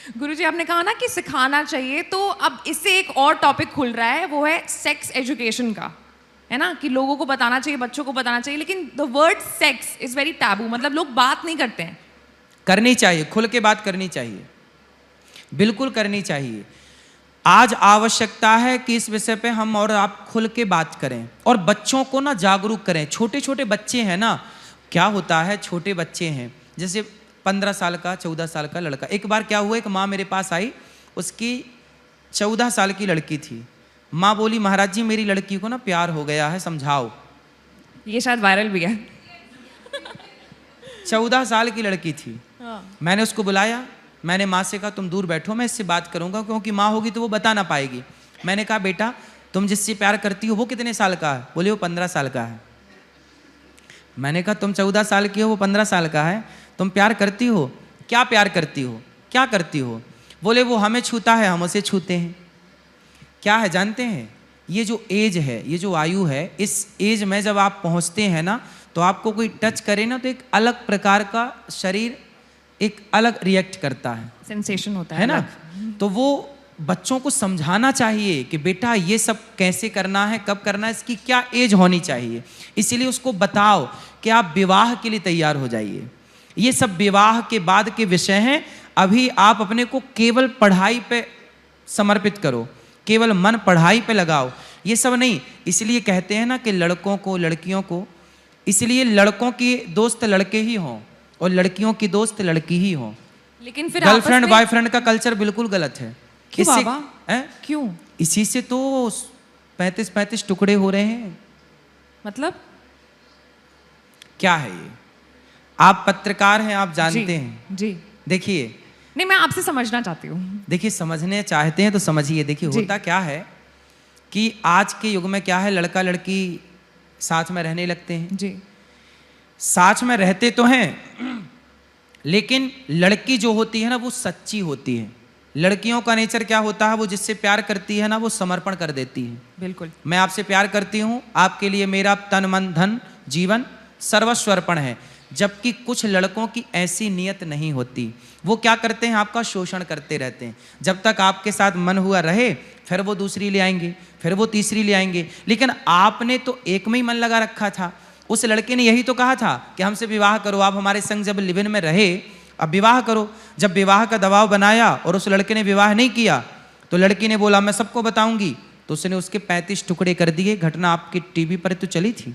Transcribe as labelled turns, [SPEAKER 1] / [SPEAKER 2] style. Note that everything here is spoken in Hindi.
[SPEAKER 1] गुरुजी आपने कहा ना कि सिखाना चाहिए, तो अब इससे एक और टॉपिक खुल रहा है, वो है सेक्स एजुकेशन का, है ना, कि लोगों को बताना चाहिए, बच्चों को बताना चाहिए, लेकिन the word sex is very taboo, मतलब लोग बात नहीं करते हैं।
[SPEAKER 2] करनी चाहिए, खुल के बात करनी चाहिए, बिल्कुल करनी चाहिए। आज आवश्यकता है कि इस विषय पे हम और आप खुल के बात करें और बच्चों को ना जागरूक करें। छोटे छोटे बच्चे हैं ना, क्या होता है, छोटे बच्चे हैं, जैसे 15 साल का 14 साल का लड़का। एक बार क्या हुआ, एक माँ मेरे पास आई, उसकी 14 साल की लड़की थी। माँ बोली, महाराज जी मेरी लड़की को ना प्यार हो गया है, समझाओ।
[SPEAKER 1] ये शायद वायरल भी है।
[SPEAKER 2] 14 साल की लड़की थी। मैंने उसको बुलाया, मैंने माँ से कहा तुम दूर बैठो, मैं इससे बात करूंगा, क्योंकि माँ होगी तो वो बता ना पाएगी। मैंने कहा बेटा तुम जिससे प्यार करती हो वो कितने साल का है? बोले वो 15 साल का है। मैंने कहा तुम 14 साल की हो, वो 15 साल का है, तुम प्यार करती हो? क्या प्यार करती हो, क्या करती हो? बोले वो हमें छूता है, हम उसे छूते हैं। क्या है जानते हैं, ये जो एज है, ये जो आयु है, इस एज में जब आप पहुंचते हैं ना, तो आपको कोई टच करे ना तो एक अलग प्रकार का शरीर एक अलग रिएक्ट करता है,
[SPEAKER 1] सेंसेशन होता
[SPEAKER 2] है ना। तो वो बच्चों को समझाना चाहिए कि बेटा ये सब कैसे करना है, कब करना है, इसकी क्या एज होनी चाहिए। इसीलिए उसको बताओ कि आप विवाह के लिए तैयार हो जाइए। ये सब विवाह के बाद के विषय हैं। अभी आप अपने को केवल पढ़ाई पे समर्पित करो, केवल मन पढ़ाई पे लगाओ, ये सब नहीं। इसलिए कहते हैं ना कि लड़कों को, लड़कियों को, इसलिए लड़कों की दोस्त लड़के ही हों और लड़कियों की दोस्त लड़की ही हो।
[SPEAKER 1] लेकिन फिर
[SPEAKER 2] गर्लफ्रेंड बॉयफ्रेंड का कल्चर बिल्कुल गलत है।
[SPEAKER 1] क्यों बाबा? क्यों?
[SPEAKER 2] इसी से तो 35 टुकड़े हो रहे हैं।
[SPEAKER 1] मतलब
[SPEAKER 2] क्या है ये? आप पत्रकार हैं, आप जानते हैं
[SPEAKER 1] जी।
[SPEAKER 2] देखिए,
[SPEAKER 1] नहीं मैं आपसे समझना चाहती हूँ।
[SPEAKER 2] देखिए समझने चाहते हैं तो समझिए। देखिए होता क्या है कि आज के युग में क्या है, लड़का लड़की साथ में रहने लगते हैं
[SPEAKER 1] जी।
[SPEAKER 2] साथ में रहते तो हैं, लेकिन लड़की जो होती है ना वो सच्ची होती है। लड़कियों का नेचर क्या होता है, वो जिससे प्यार करती है ना वो समर्पण कर देती है।
[SPEAKER 1] बिल्कुल।
[SPEAKER 2] मैं आपसे प्यार करती हूँ, आपके लिए मेरा तन मन धन जीवन सर्वस्व अर्पण है। जबकि कुछ लड़कों की ऐसी नियत नहीं होती, वो क्या करते हैं, आपका शोषण करते रहते हैं। जब तक आपके साथ मन हुआ रहे, फिर वो दूसरी ले आएंगे, फिर वो तीसरी ले आएंगे। लेकिन आपने तो एक में ही मन लगा रखा था। उस लड़के ने यही तो कहा था कि हमसे विवाह करो, आप हमारे संग जब लिव इन में रहे, अब विवाह करो। जब विवाह का दबाव बनाया और उस लड़के ने विवाह नहीं किया, तो लड़की ने बोला मैं सबको बताऊंगी, तो उसने उसके 35 टुकड़े कर दिए। घटना आपकी टीवी पर तो चली थी।